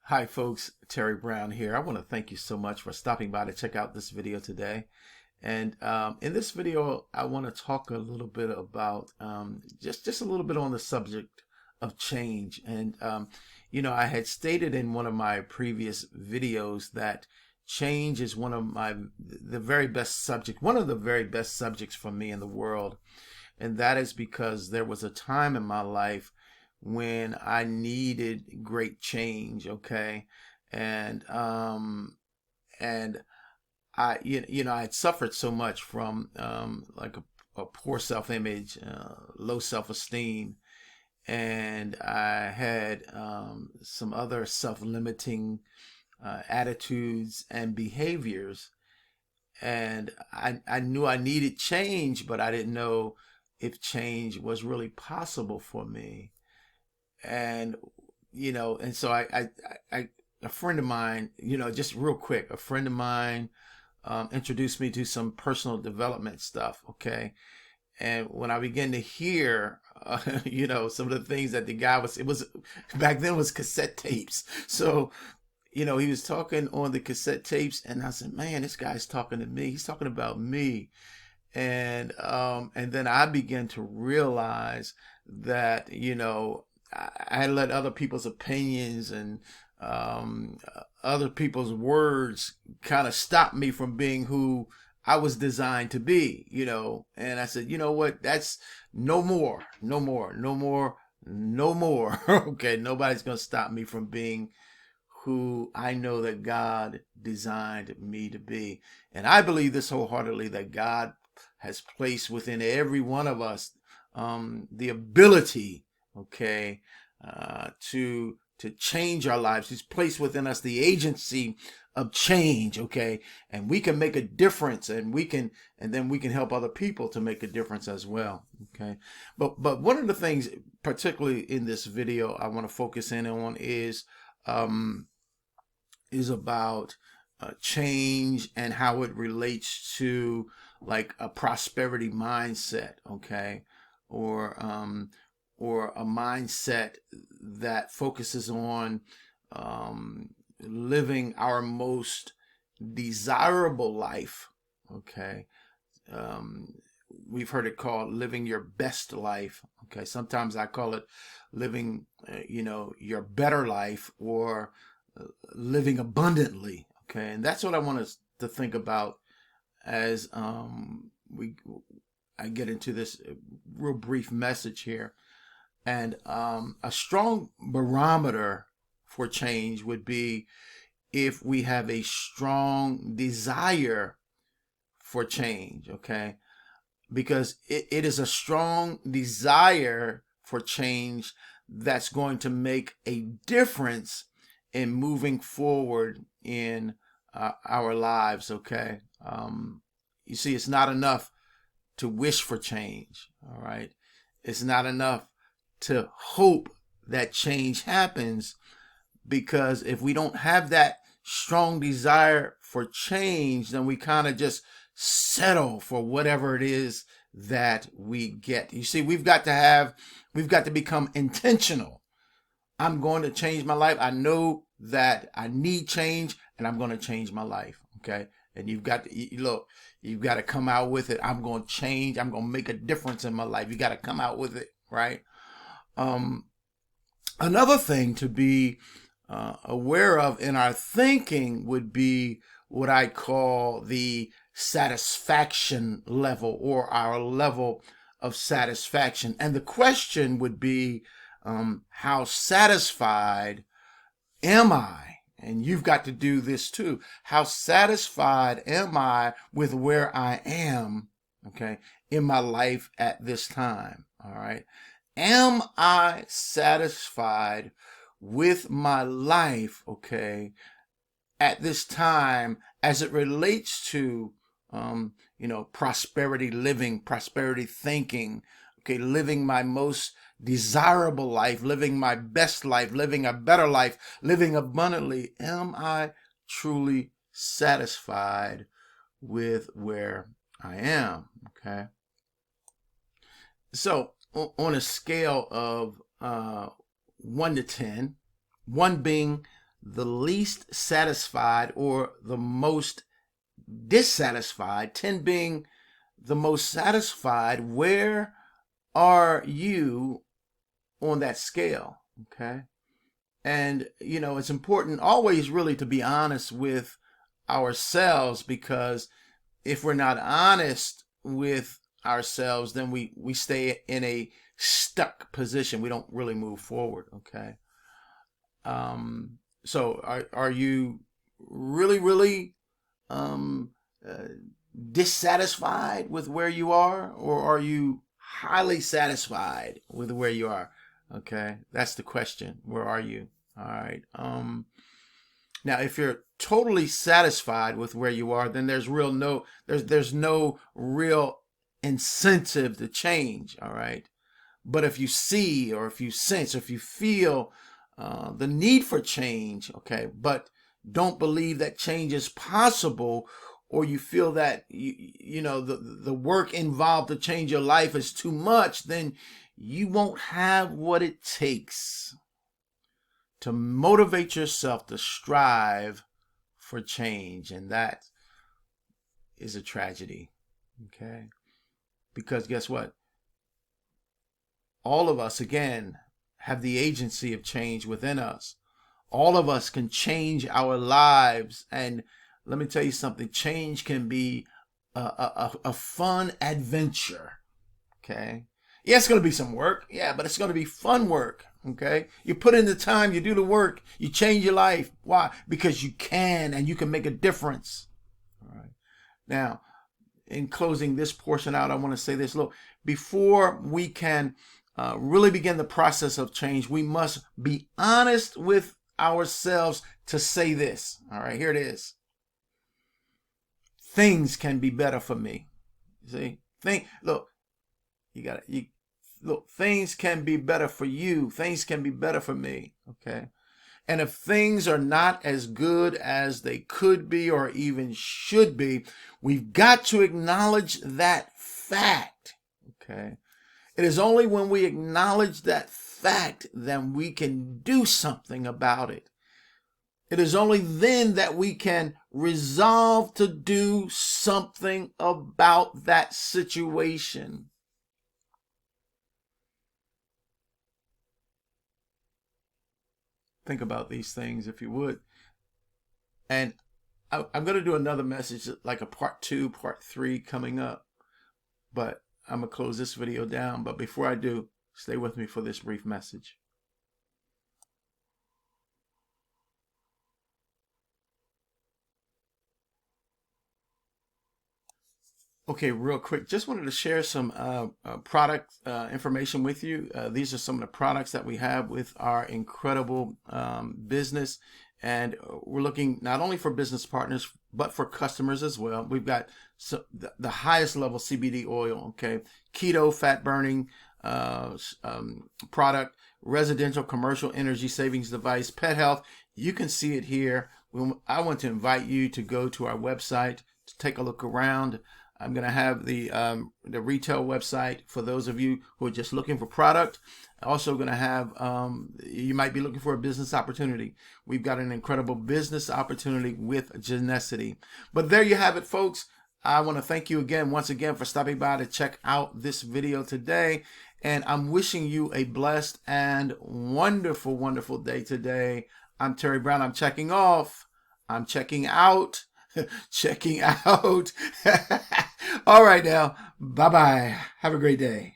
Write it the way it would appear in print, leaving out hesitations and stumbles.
Hi folks, Terry Brown here. I want to thank you so much for stopping by to check out this video today. And in this video, I want to talk a little bit about just a little bit on the subject of change. And I had stated in one of my previous videos that change is one of the very best subject, one of the very best subjects for me in the world. And that is because there was a time in my life when I needed great change, okay? And and I had suffered so much from like a poor self-image, low self-esteem, and I had some other self-limiting attitudes and behaviors, and I knew I needed change, but I didn't know if change was really possible for me. And and so I a friend of mine, just real quick, a friend of mine introduced me to some personal development stuff, okay? And when I began to hear some of the things that the guy was back then was cassette tapes. So he was talking on the cassette tapes, and I said, man, this guy's talking to me, he's talking about me. And then I began to realize that I let other people's opinions and other people's words kind of stop me from being who I was designed to be, And I said, you know what? That's no more, no more, no more, no more. Okay, nobody's going to stop me from being who I know that God designed me to be. And I believe this wholeheartedly, that God has placed within every one of us the ability, okay, to change our lives. He's placed within us the agency of change, okay, and we can make a difference, and then we can help other people to make a difference as well, okay. But one of the things, particularly in this video, I want to focus in on is about change and how it relates to like a prosperity mindset, okay, or a mindset that focuses on living our most desirable life, okay. We've heard it called living your best life, okay. Sometimes I call it living, your better life, or living abundantly, okay. And that's what I want us to think about as I get into this real brief message here. And a strong barometer for change would be if we have a strong desire for change, okay? Because it is a strong desire for change that's going to make a difference in moving forward in our lives, okay? You see, it's not enough to wish for change, all right? It's not enough to hope that change happens, because if we don't have that strong desire for change, then we kind of just settle for whatever it is that we get. You see, we've got to become intentional. I'm going to change my life. I know that I need change, and I'm going to change my life, okay? And you've got to come out with it. I'm going to change. I'm going to make a difference in my life. You got to come out with it, right? Another thing to be aware of in our thinking would be what I call the satisfaction level, or our level of satisfaction. And the question would be, how satisfied am I? And you've got to do this too. How satisfied am I with where I am, okay, in my life at this time? All right. Am I satisfied with my life, okay, at this time, as it relates to, prosperity living, prosperity thinking, okay, living my most desirable life, living my best life, living a better life, living abundantly? Am I truly satisfied with where I am? Okay. So on a scale of 1 to 10, 1 being the least satisfied or the most dissatisfied, 10 being the most satisfied. Where are you on that scale? Okay. And, it's important always really to be honest with ourselves, because if we're not honest with ourselves, then we stay in a stuck position. We don't really move forward. Okay. So are you really dissatisfied with where you are, or are you highly satisfied with where you are? Okay, that's the question. Where are you? All right. Now, if you're totally satisfied with where you are, then there's no real incentive to change. All right. But if you see, or if you sense, or if you feel the need for change, okay, but don't believe that change is possible, or you feel that the work involved to change your life is too much, then you won't have what it takes to motivate yourself to strive for change. And that is a tragedy. Okay? Because guess what? All of us, again, have the agency of change within us. All of us can change our lives. And let me tell you something, change can be a fun adventure. Okay? Yeah, it's going to be some work. Yeah, but it's going to be fun work. Okay? You put in the time, you do the work, you change your life. Why? Because you can, and you can make a difference. All right. Now, in closing this portion out, I want to say this. Look, before we can really begin the process of change, we must be honest with ourselves to say this. All right, here it is. Things can be better for me. See, look, things can be better for you. Things can be better for me. Okay. And if things are not as good as they could be or even should be, we've got to acknowledge that fact. Okay. It is only when we acknowledge that fact that we can do something about it. It is only then that we can resolve to do something about that situation. Think about these things, if you would. And I'm going to do another message, like a part 2, part 3 coming up. But I'm going to close this video down. But before I do, stay with me for this brief message. Okay, real quick, just wanted to share some product information with you. These are some of the products that we have with our incredible business. And we're looking not only for business partners, but for customers as well. We've got the highest level CBD oil, okay? Keto, fat burning product, residential commercial energy savings device, pet health. You can see it here. I want to invite you to go to our website to take a look around. I'm going to have the retail website for those of you who are just looking for product. Also going to have, you might be looking for a business opportunity. We've got an incredible business opportunity with Genusity. But there you have it, folks. I want to thank you once again for stopping by to check out this video today. And I'm wishing you a blessed and wonderful, wonderful day today. I'm Terry Brown. I'm checking off. I'm checking out. Checking out. All right now. Bye-bye. Have a great day.